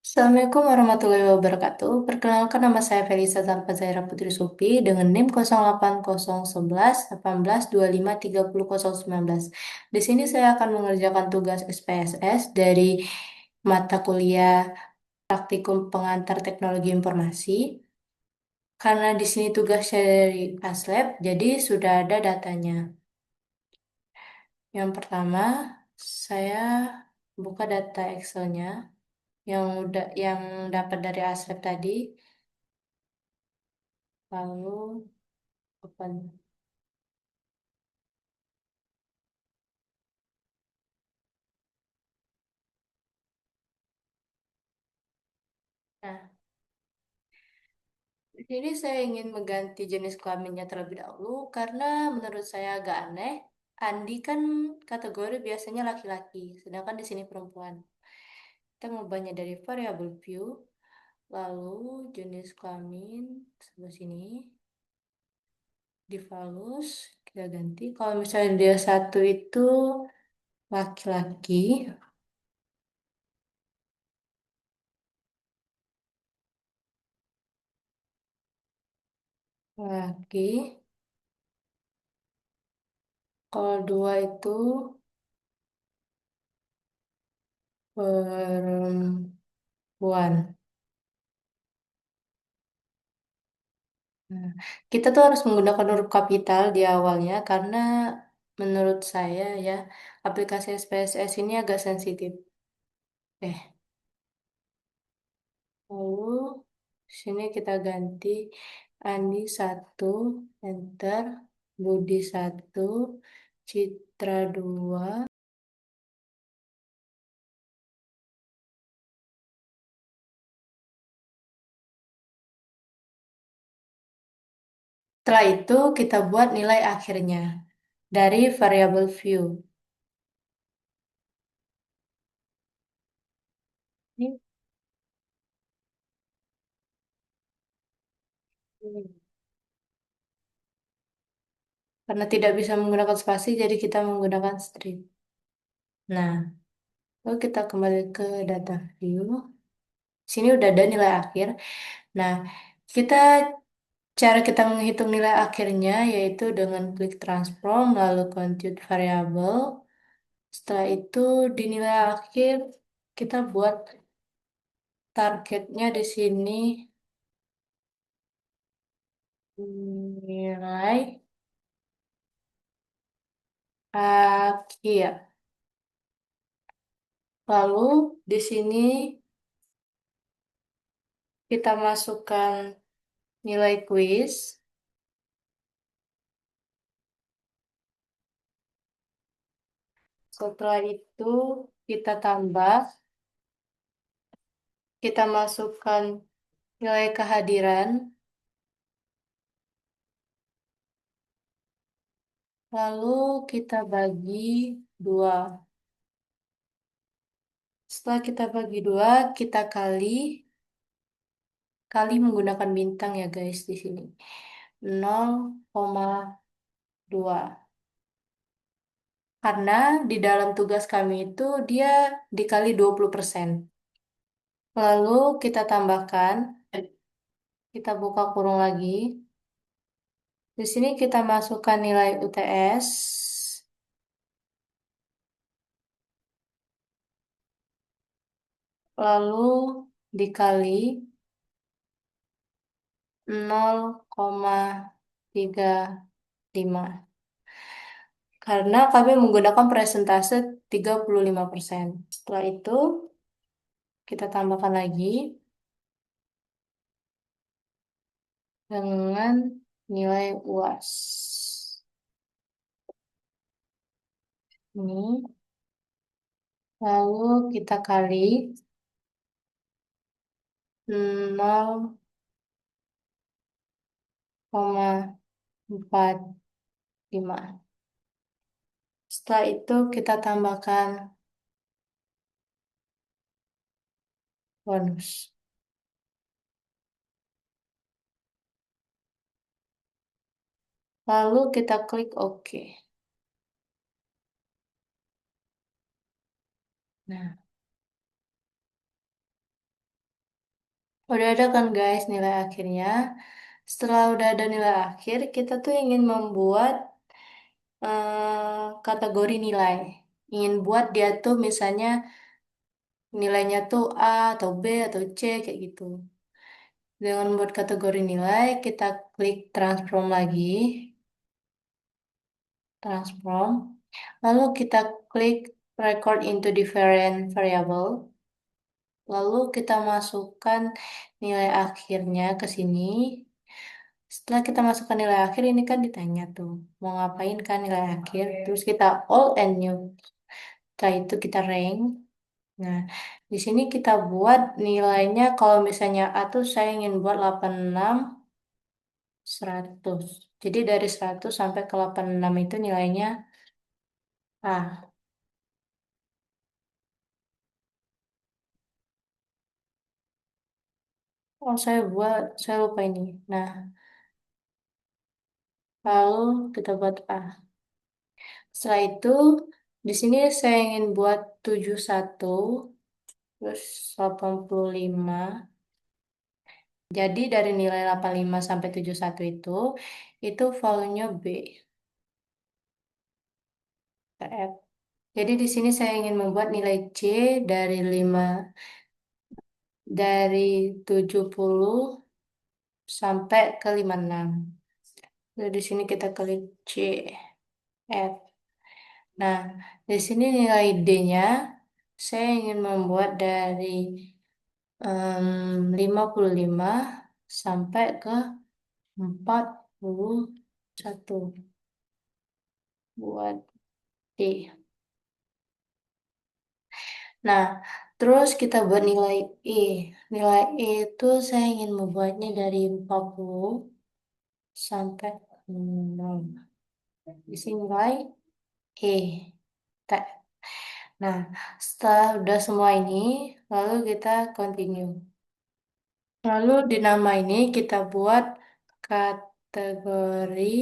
Assalamualaikum warahmatullahi wabarakatuh. Perkenalkan nama saya Felisa Tanpa Zaira Putri Supi dengan NIM 080111 18253009. Di sini saya akan mengerjakan tugas SPSS dari mata kuliah Praktikum Pengantar Teknologi Informasi. Karena di sini tugasnya dari ASLab, jadi sudah ada datanya. Yang pertama, saya buka data Excel-nya yang dapat dari ASLab tadi. Lalu open. Nah, di sini saya ingin mengganti jenis kelaminnya terlebih dahulu karena menurut saya agak aneh. Andi kan kategori biasanya laki-laki, sedangkan di sini perempuan. Kita mengubahnya dari variable view, lalu jenis kelamin sebelah sini divalus kita ganti. Kalau misalnya dia satu itu laki-laki, laki. Kalau dua itu perempuan. Nah, kita tuh harus menggunakan huruf kapital di awalnya karena menurut saya ya aplikasi SPSS ini agak sensitif. Lalu sini kita ganti Andi satu, enter, Budi satu, Citra dua. Setelah itu kita buat nilai akhirnya dari variable view. Ini karena tidak bisa menggunakan spasi, jadi kita menggunakan strip. Nah, lalu kita kembali ke data view. Sini udah ada nilai akhir. Nah, kita cara kita menghitung nilai akhirnya yaitu dengan klik transform lalu compute variable. Setelah itu di nilai akhir kita buat targetnya di sini nilai akhir. Lalu di sini kita masukkan nilai quiz. Setelah itu kita tambah, kita masukkan nilai kehadiran, lalu kita bagi dua. Setelah kita bagi dua, kita kali menggunakan bintang ya guys di sini. 0,2. Karena di dalam tugas kami itu dia dikali 20%. Lalu kita tambahkan, kita buka kurung lagi. Di sini kita masukkan nilai UTS, lalu dikali 0,35. Karena kami menggunakan presentase 35%. Setelah itu, kita tambahkan lagi dengan nilai UAS. Ini. Lalu kita kali 0,45. Setelah itu kita tambahkan bonus. Lalu kita klik OK. Nah, Udah ada kan guys nilai akhirnya. Setelah udah ada nilai akhir, kita tuh ingin membuat kategori nilai. Ingin buat dia tuh misalnya nilainya tuh A atau B atau C kayak gitu. Dengan buat kategori nilai, kita klik transform lagi, transform. Lalu kita klik record into different variable. Lalu kita masukkan nilai akhirnya ke sini. Setelah kita masukkan nilai akhir, ini kan ditanya tuh, mau ngapain kan nilai akhir. Terus kita all and new. Setelah itu kita rank. Nah, di sini kita buat nilainya kalau misalnya A tuh saya ingin buat 86, 100. Jadi dari 100 sampai ke 86 itu nilainya A. Oh, saya lupa ini. Nah, lalu kita buat A. Setelah itu, di sini saya ingin buat 71, terus 85. Jadi dari nilai 85 sampai 71 itu value-nya B. F. Jadi di sini saya ingin membuat nilai C dari 5 dari 70 sampai ke 56. Jadi di sini kita klik C, F. Nah, di sini nilai D-nya saya ingin membuat dari 55 sampai ke 41 buat D. Nah, terus kita buat nilai E. Nilai E itu saya ingin membuatnya dari 40 sampai 0. Di sini nilai E. Ta- Nah, setelah udah semua ini, lalu kita continue. Lalu di nama ini kita buat kategori,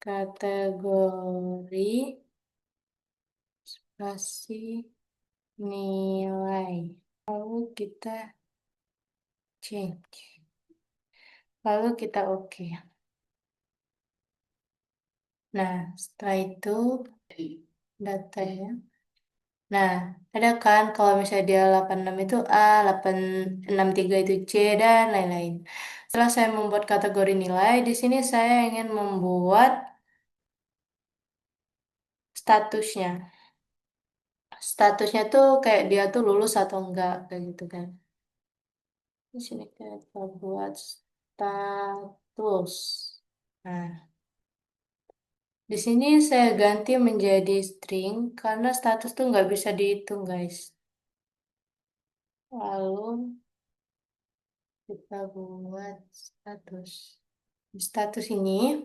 kategori spasi nilai. Lalu kita change. Lalu kita oke. Nah, setelah itu datanya. Nah, ada kan kalau misalnya dia 86 itu A, 863 itu C, dan lain-lain. Setelah saya membuat kategori nilai, di sini saya ingin membuat statusnya. Statusnya tuh kayak dia tuh lulus atau enggak, kayak gitu kan. Di sini kita buat status. Nah, di sini saya ganti menjadi string karena status tuh nggak bisa dihitung, guys. Lalu kita buat status. Status ini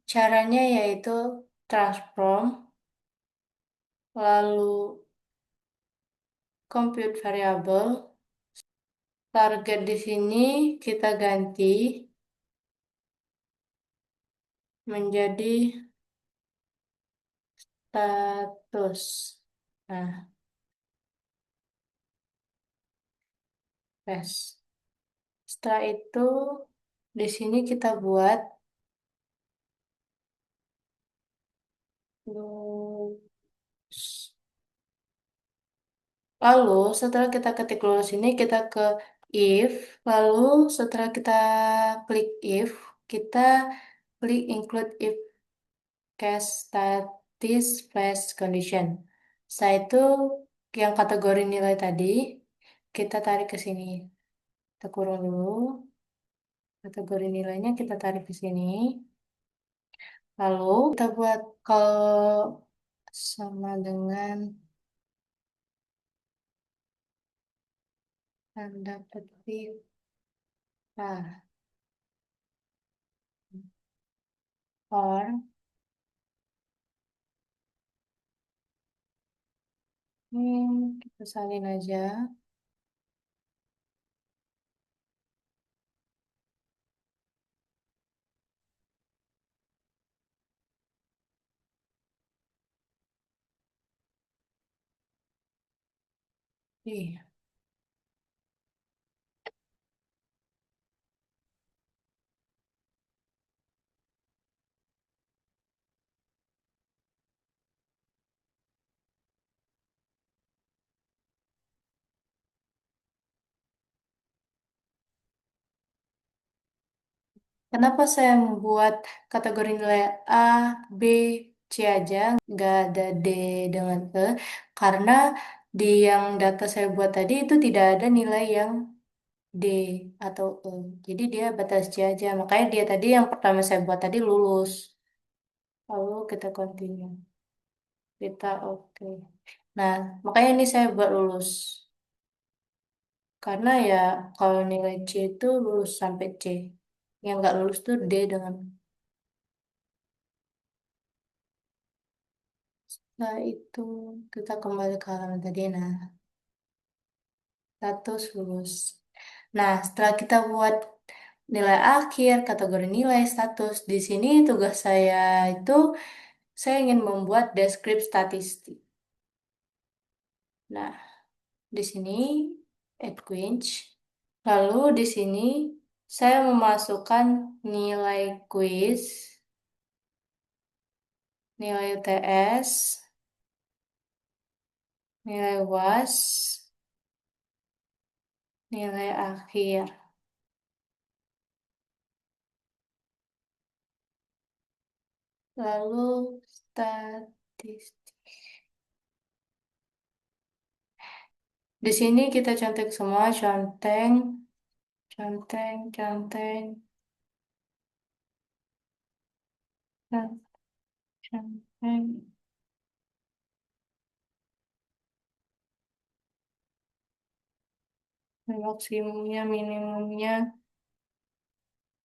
caranya yaitu transform, lalu compute variable. Target di sini kita ganti menjadi status. Nah, tes. Setelah itu di sini kita buat lulus. Lalu setelah kita ketik lulus ini kita ke if. Lalu setelah kita klik if, kita klik include if case status flash condition. Setelah itu yang kategori nilai tadi kita tarik ke sini. Kita kurung dulu. Kategori nilainya kita tarik ke sini. Lalu kita buat kalau sama dengan tanda petik ah, or kita salin aja. Ih, Kenapa saya membuat kategori nilai A, B, C aja, nggak ada D dengan E? Karena di yang data saya buat tadi itu tidak ada nilai yang D atau E. Jadi dia batas C aja. Makanya dia tadi yang pertama saya buat tadi lulus. Lalu kita continue. Kita oke. Nah, makanya ini saya buat lulus. Karena ya kalau nilai C itu lulus sampai C. Yang nggak lulus tuh D dengan. Nah, itu kita kembali ke halaman tadi. Nah, status lulus. Nah, setelah kita buat nilai akhir, kategori nilai, status, di sini tugas saya itu saya ingin membuat deskripsi statistik. Nah, di sini add quench. Lalu di sini saya memasukkan nilai quiz, nilai UTS, nilai UAS, nilai akhir. Lalu statistik. Di sini kita contek semua, conteng, conteng, conteng, conteng, maksimumnya, minimumnya,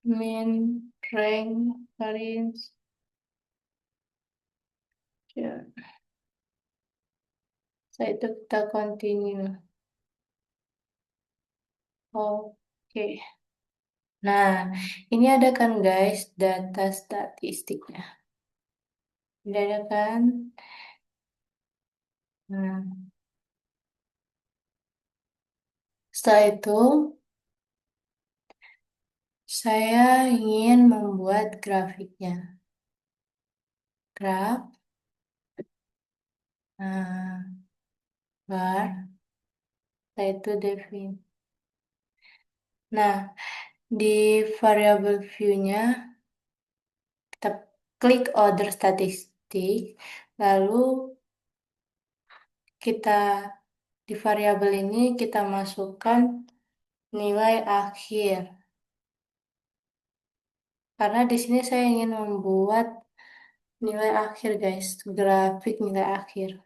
min, rank, variance, ya. Setelah itu kita continue. Oke. Nah, ini ada kan guys data statistiknya. Ini ada kan? Nah, setelah itu saya ingin membuat grafiknya. Graf, nah, bar, setelah itu define. Nah, di variable view-nya kita klik order statistik, lalu kita di variabel ini kita masukkan nilai akhir. Karena di sini saya ingin membuat nilai akhir guys, grafik nilai akhir.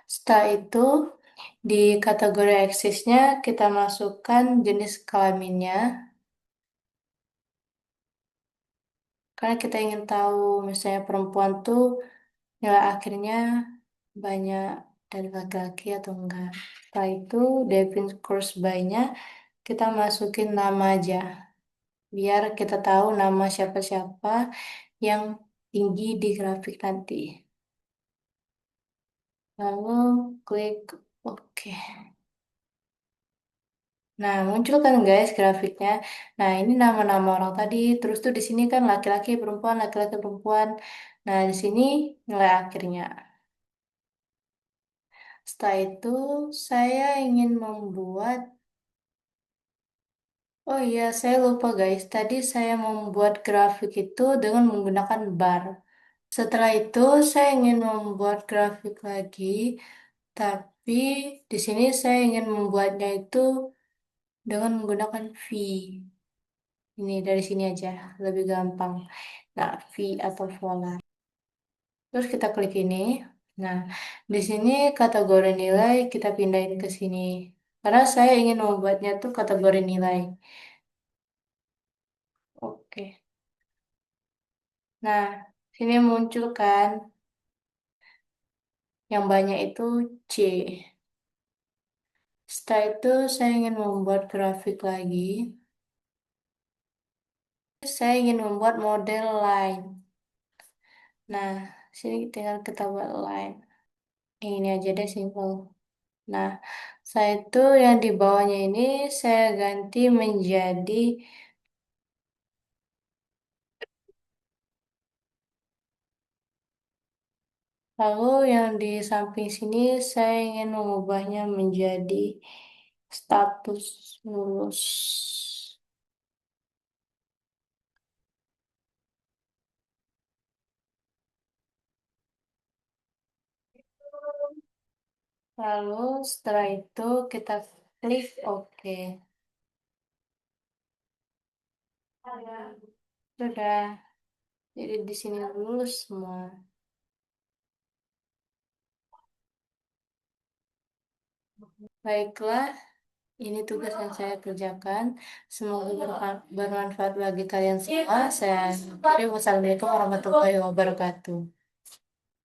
Setelah itu di kategori aksesnya kita masukkan jenis kelaminnya. Karena kita ingin tahu misalnya perempuan tuh nilai akhirnya banyak dari laki-laki atau enggak. Setelah itu define course by-nya kita masukin nama aja. Biar kita tahu nama siapa-siapa yang tinggi di grafik nanti. Lalu klik OK. Nah, muncul kan guys grafiknya. Nah, ini nama-nama orang tadi. Terus tuh di sini kan laki-laki, perempuan, laki-laki, perempuan. Nah, di sini nilai akhirnya. Setelah itu, saya ingin membuat. Oh iya, saya lupa guys. Tadi saya membuat grafik itu dengan menggunakan bar. Setelah itu, saya ingin membuat grafik lagi, tapi di sini saya ingin membuatnya itu dengan menggunakan V. Ini dari sini aja, lebih gampang. Nah, V atau volar. Terus kita klik ini. Nah, di sini kategori nilai kita pindahin ke sini. Karena saya ingin membuatnya tuh kategori nilai. Oke. Nah, sini muncul kan yang banyak itu C. Setelah itu saya ingin membuat grafik lagi. Saya ingin membuat model line. Nah, sini tinggal kita buat line. Ini aja deh simple. Nah, saya itu yang di bawahnya ini saya ganti menjadi, lalu yang di samping sini saya ingin mengubahnya menjadi status lulus. Lalu setelah itu kita klik OK. Sudah. Jadi di sini lulus semua. Baiklah, ini tugas yang saya kerjakan. Semoga bermanfaat bagi kalian semua. Saya akhiri. Wassalamualaikum warahmatullahi wabarakatuh.